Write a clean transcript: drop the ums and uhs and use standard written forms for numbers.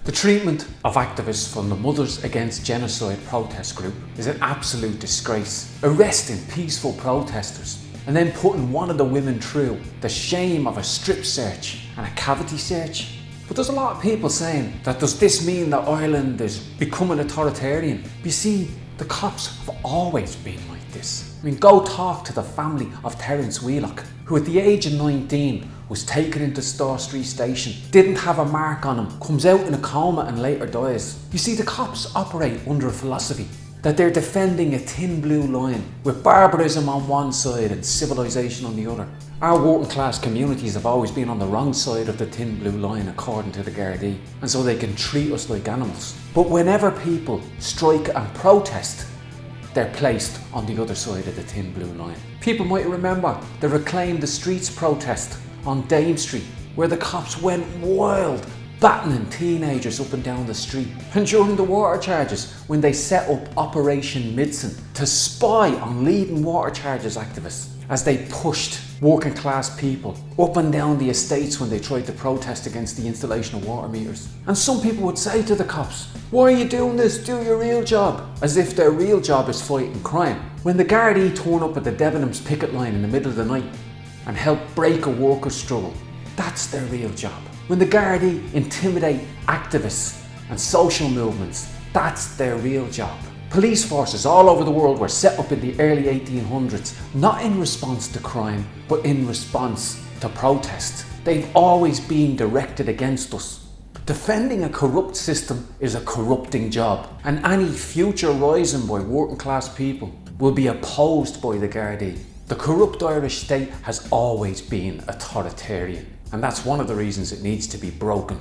The treatment of activists from the Mothers Against Genocide protest group is an absolute disgrace. Arresting peaceful protesters and then putting one of the women through the shame of a strip search and a cavity search. But there's a lot of people saying that does this mean that Ireland is becoming authoritarian? You see, the cops have always been like this. I mean, go talk to the family of Terence Wheelock, who at the age of 19 was taken into Store Street Station, didn't have a mark on him, comes out in a coma and later dies. You see, the cops operate under a philosophy that they're defending a thin blue line with barbarism on one side and civilization on the other. Our working class communities have always been on the wrong side of the thin blue line according to the Garda, and so they can treat us like animals. But whenever people strike and protest, they're placed on the other side of the thin blue line. People might remember the Reclaim the Streets protest on Dame Street, where the cops went wild, battening teenagers up and down the street. And during the water charges, when they set up Operation Midson to spy on leading water charges activists as they pushed working class people up and down the estates when they tried to protest against the installation of water meters. And some people would say to the cops, "Why are you doing this? Do your real job," as if their real job is fighting crime. When the Gardaí turn up at the Debenhams picket line in the middle of the night and help break a workers' struggle, that's their real job. When the Gardaí intimidate activists and social movements, that's their real job. Police forces all over the world were set up in the early 1800s, not in response to crime, but in response to protest. They've always been directed against us. Defending a corrupt system is a corrupting job, and any future rising by working class people will be opposed by the Gardaí. The corrupt Irish state has always been authoritarian, and that's one of the reasons it needs to be broken.